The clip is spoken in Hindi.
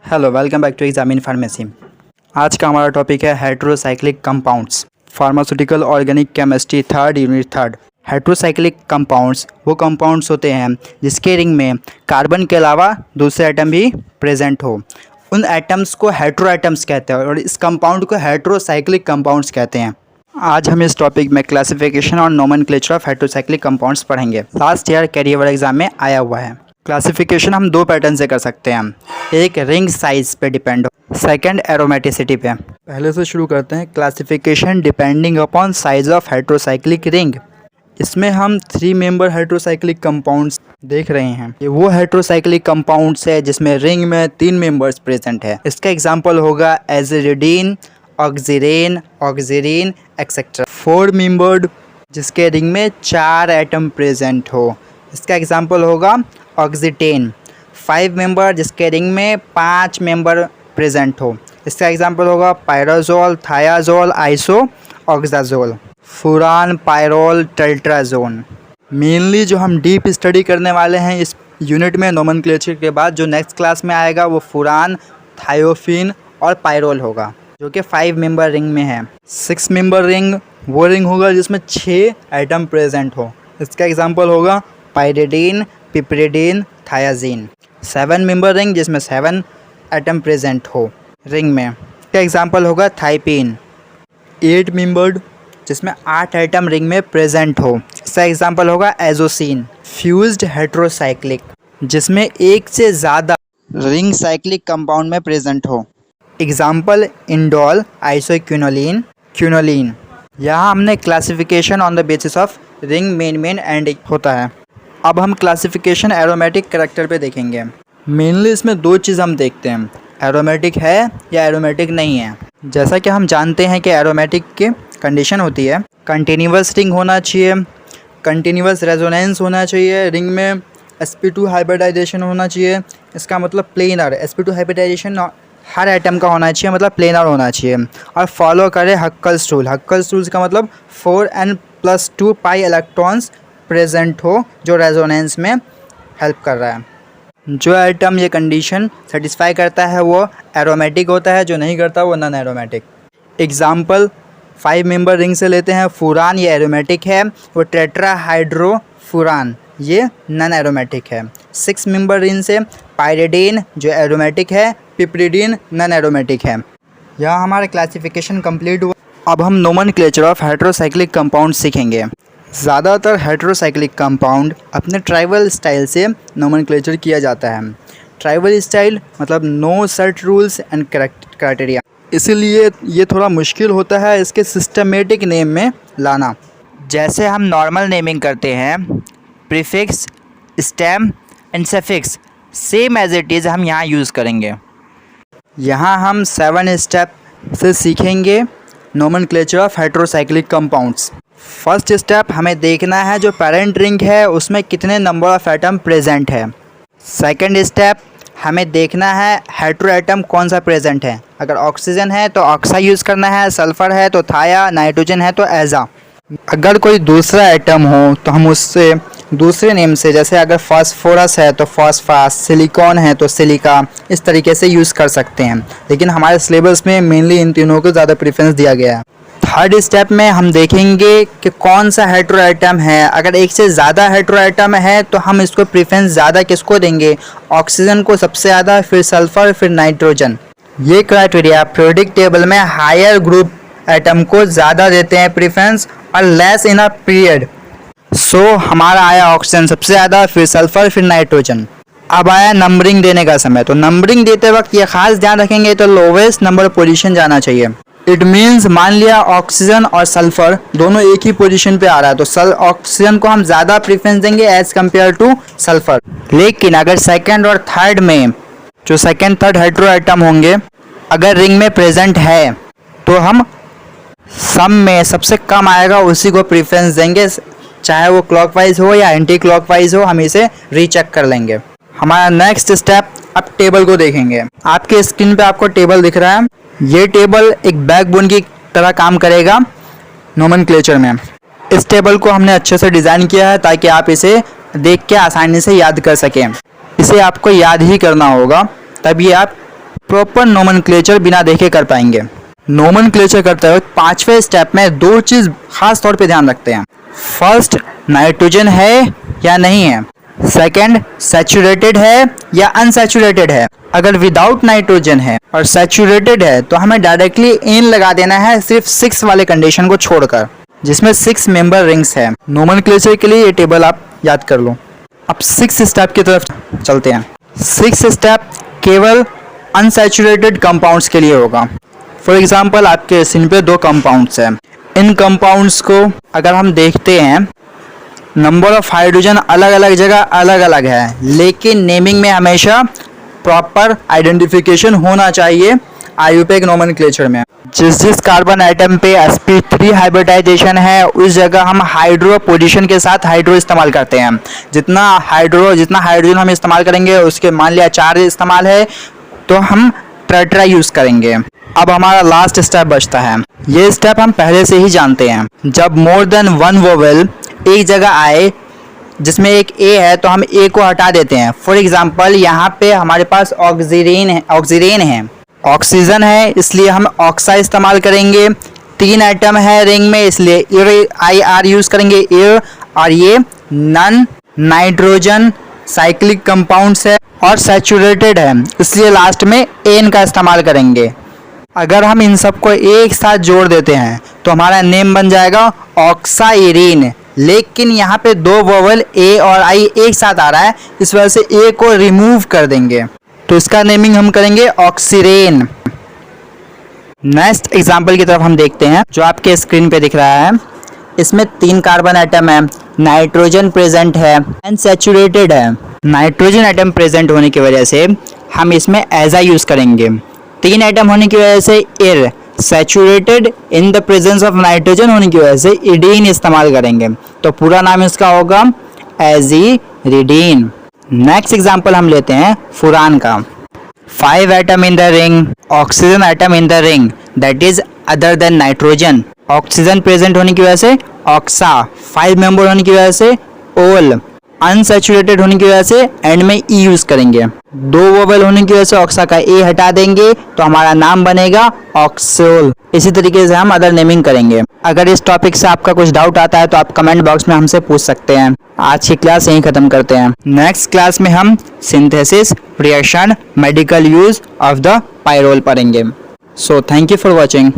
Hello, welcome back to exam in pharmacy. आज का हमारा टॉपिक है heterocyclic compounds, pharmaceutical organic chemistry third unit third. Heterocyclic compounds वो कंपाउंड्स होते हैं जिसके रिंग में कार्बन के अलावा दूसरे एटम भी प्रेजेंट हो। उन एटम्स को हेटेरो एटम्स कहते हैं और इस कंपाउंड को हेटेरोसाइक्लिक कंपाउंड्स कहते हैं। आज हम इस टॉपिक में क्लासिफिकेशन और नोमेनक्लेचर ऑफ हेटेरोसाइक्लिक कंपाउंड्स पढ़ेंगे। लास्ट ईयर कैरियर एग्जाम में आया हुआ है। क्लासिफिकेशन हम दो पैटर्न से कर सकते हैं, एक रिंग साइज पे डिपेंड, सेकंड एरोमेटिसिटी पे। पहले से शुरू करते हैं। Classification depending upon size of heterocyclic ring. इसमें हम 3 मेंबर हेटेरोसाइक्लिक कंपाउंड्स देख रहे हैं। ये वो हेटेरोसाइक्लिक कंपाउंड्स है जिसमें रिंग में 3 मेंबर्स प्रेजेंट है। इसका एग्जांपल होगा एजिरिडीन, ऑक्सीरेन, ऑक्सीरीन एक्सेट्रा। 4 मेंबर्ड जिसके रिंग में 4 एटम प्रेजेंट हो, इसका एग्जांपल होगा ऑक्सीटेन। 5 मेंबर जिसके रिंग में 5 मेंबर प्रेजेंट हो, इसका एग्जांपल होगा pyrazole, thiazole, isoxazole. Furan, pyrrole, tetrazole. Mainly जो हम डीप स्टडी करने वाले हैं इस यूनिट में नोमेनक्लेचर के बाद, जो नेक्स्ट क्लास में आएगा वो फुरान, थायोफिन और पायरोल होगा, जो कि 5 मेंबर रिंग में है। 6 मेंबर रिंग वो रिंग होगा जिसमें 6 एटम प्रेजेंट हो, इसका एग्जांपल होगा पायरिडीन, पिपरिडीन, थायाजीन। 7 मेंबर रिंग जिसमें 7 एटम प्रेजेंट हो रिंग में, इसका एग्जांपल होगा थाइपीन। 8 मेंबर्ड जिसमें 8 एटम रिंग में प्रेजेंट हो, इसका एग्जांपल होगा एजोसीन। फ्यूज्ड हेटेरोसाइक्लिक जिसमें एक से ज़्यादा रिंग साइक्लिक कंपाउंड में प्रेजेंट हो, एग्जांपल इंडोल, आइसोक्विनोलिन, क्विनोलिन। यहाँ हमने classification on the basis of ring main and होता है। अब हम क्लासिफिकेशन एरोमेटिक करैक्टर पे देखेंगे। मेनली इसमें 2 चीज़ हम देखते हैं, एरोमेटिक है या एरोमेटिक नहीं है। जैसा कि हम जानते हैं कि एरोमेटिक की कंडीशन होती है कंटिन्यूअस रिंग होना चाहिए, कंटिन्यूअस रेजोनेंस होना चाहिए, रिंग में sp2 हाइब्रिडाइजेशन होना चाहिए। इसका मतलब प्लेनर, sp2 हाइब्रिडाइजेशन हर एटम का होना चाहिए, मतलब प्लेनर होना चाहिए। और फॉलो करे हक्कल्स रूल। हक्कल्स रूल्स का मतलब 4n+2 पाई इलेक्ट्रॉन्स प्रेजेंट हो जो रेजोनेंस में हेल्प कर रहा है। जो एटम ये कंडीशन सेटिस्फाई करता है वो एरोमेटिक होता है, जो नहीं करता वो non aromatic. Example 5 member ring से लेते हैं। फुरान ये एरोमेटिक है, वो टेट्राहाइड्रोफुरान ये नॉन एरोमेटिक है। 6 मेंबर रिंग से पायरिडीन जो एरोमेटिक है, पिपरिडीन नॉन एरोमेटिक है। यहाँ हमारा क्लासिफिकेशन कंप्लीट हुआ। अब हम नोमेनक्लेचर ऑफ हेटेरोसाइक्लिक कंपाउंड सीखेंगे। ज़्यादातर हेटेरोसाइक्लिक कंपाउंड अपने ट्राइबल स्टाइल से नोमेनक्लेचर किया जाता है। ट्राइबल स्टाइल मतलब no set rules and criteria, इसीलिए ये थोड़ा मुश्किल होता है इसके सिस्टमेटिक नेम में लाना। जैसे हम नॉर्मल नेमिंग करते हैं, prefix, stem and suffix same as it is हम यहाँ यूज़ करेंगे। यहाँ हम 7 स्टेप से सीखेंगे nomenclature of heterocyclic compounds. First step हमें देखना है जो पेरेंट रिंग है उसमें कितने नंबर ऑफ एटम प्रेजेंट है। सेकंड स्टेप हमें देखना है हेटेरो एटम कौन सा प्रेजेंट है। अगर ऑक्सीजन है तो ऑक्सा यूज़ करना है, सल्फ़र है तो थाया, नाइट्रोजन है तो एजा। अगर कोई दूसरा एटम हो तो हम उससे दूसरे नेम से, जैसे अगर फास्फोरस है तो फास्फास, सिलिकॉन है तो सिलिका, इस तरीके से यूज़ कर सकते हैं। लेकिन हमारे सिलेबस में मेनली इन तीनों को ज़्यादा प्रेफरेंस दिया गया है। थर्ड स्टेप में हम देखेंगे कि कौन सा हेटेरो एटम है। अगर एक से ज़्यादा हेटेरो एटम है तो हम इसको प्रेफरेंस ज़्यादा किसको देंगे, ऑक्सीजन को सबसे ज़्यादा, फिर सल्फ़र, फिर नाइट्रोजन। ये क्राइटेरिया पीरियोडिक टेबल में हायर ग्रुप एटम को ज़्यादा देते हैं प्रेफरेंस और लेस इन अ पीरियड। सो हमारा आया ऑक्सीजन सबसे ज़्यादा, फिर सल्फ़र, फिर नाइट्रोजन। अब आया नंबरिंग देने का समय। तो नंबरिंग देते वक्त ये खास ध्यान रखेंगे तो लोवेस्ट नंबर पोजीशन जाना चाहिए। इट मीन्स मान लिया ऑक्सीजन और सल्फ़र दोनों एक ही पोजीशन पे आ रहा है तो ऑक्सीजन को हम ज़्यादा प्रेफरेंस देंगे एज कम्पेयर टू सल्फ़र। लेकिन अगर सेकेंड और थर्ड में जो सेकेंड थर्ड हेटेरो एटम होंगे अगर रिंग में प्रेजेंट है तो हम सम में सबसे कम आएगा उसी को प्रेफरेंस देंगे, चाहे वो क्लॉकवाइज हो या एंटी क्लॉकवाइज हो, हम इसे रीचेक कर लेंगे। हमारा नेक्स्ट स्टेप, अब टेबल को देखेंगे। आपके स्क्रीन पे आपको टेबल दिख रहा है, ये टेबल एक बैकबोन की तरह काम करेगा नोमेनक्लेचर में। इस टेबल को हमने अच्छे से डिज़ाइन किया है ताकि आप इसे देख के आसानी से याद कर सकें। इसे आपको याद ही करना होगा, तभी आप प्रॉपर नोमेनक्लेचर बिना देखे कर पाएंगे। नोमेनक्लेचर करते वक्त पांचवें स्टेप में दो चीज़ खास तौर पे ध्यान रखते हैं। फर्स्ट, नाइट्रोजन है या नहीं है। सेकंड, सैचुरेटेड है या अनसैचुरेटेड है। अगर विदाउट नाइट्रोजन है और सैचुरेटेड है तो हमें डायरेक्टली इन लगा देना है, सिर्फ 6 वाले कंडीशन को छोड़कर, जिसमें 6 मेंबर रिंग्स है। नोमेनक्लेचर के लिए ये टेबल आप याद कर लो। अब 6 स्टेप की तरफ चलते हैं। 6 स्टेप केवल अनसैचुरेटेड कंपाउंड्स के लिए होगा। फॉर एग्जाम्पल आपके स्क्रीन पे 2 कंपाउंड्स हैं। इन कंपाउंड्स को अगर हम देखते हैं, नंबर ऑफ हाइड्रोजन अलग अलग जगह अलग अलग है, लेकिन नेमिंग में हमेशा प्रॉपर आइडेंटिफिकेशन होना चाहिए आईयूपीएक नोमेनक्लेचर में। जिस कार्बन आइटम पे sp3 हाइब्रिडाइजेशन है उस जगह हम हाइड्रो पोजीशन के साथ हाइड्रो इस्तेमाल करते हैं। जितना हाइड्रोजन हम इस्तेमाल करेंगे, उसके मान लिया 4 इस्तेमाल है तो हम टेट्रा यूज करेंगे। अब हमारा लास्ट स्टेप बचता है। ये स्टेप हम पहले से ही जानते हैं। जब मोर देन 1 वोवेल एक जगह आए जिसमें एक ए है तो हम ए को हटा देते हैं। फॉर एग्जांपल यहाँ पे हमारे पास ऑक्सीजन है, ऑक्सीजन है, इसलिए हम ऑक्सा इस्तेमाल करेंगे। 3 आइटम है रिंग में, इसलिए IR यूज करेंगे, एयर। और ये नन नाइट्रोजन साइक्लिक कंपाउंड्स है और सैचुरेटेड है, इसलिए लास्ट में एन का इस्तेमाल करेंगे। अगर हम इन सबको एक साथ जोड़ देते हैं तो हमारा नेम बन जाएगा ऑक्साइरीन। लेकिन यहाँ पे 2 वोवेल ए और आई एक साथ आ रहा है, इस वजह से ए को रिमूव कर देंगे, तो इसका नेमिंग हम करेंगे ऑक्सीरेन। नेक्स्ट एग्जाम्पल की तरफ हम देखते हैं, जो आपके स्क्रीन पे दिख रहा है। इसमें 3 कार्बन आइटम है, नाइट्रोजन प्रेजेंट है, अनसैचुरेटेड है। नाइट्रोजन आइटम प्रेजेंट होने की वजह से हम इसमें एजा यूज करेंगे। 3 आइटम होने की वजह से एर, saturated in the presence of nitrogen होने की वजह से इडीन इस्तेमाल करेंगे, तो पूरा नाम इसका होगा एजीरिडीन। नेक्स्ट एग्जांपल हम लेते हैं फुरान का। 5 item in the ring, oxygen atom in the ring, that is other than nitrogen. Oxygen present होने की वजह से ऑक्सा, 5 मेंबर होने की वजह से ओल, अनसैचुरेटेड होने की वजह से एंड में ई यूज करेंगे। 2 वोवेल होने की वजह से ऑक्सा का ए हटा देंगे तो हमारा नाम बनेगा ऑक्सोल। इसी तरीके से हम अदर नेमिंग करेंगे। अगर इस टॉपिक से आपका कुछ डाउट आता है तो आप कमेंट बॉक्स में हमसे पूछ सकते हैं। आज की क्लास यहीं खत्म करते हैं। नेक्स्ट क्लास में हम synthesis, reaction, medical use of the pyrrole पढ़ेंगे। So thank you for watching.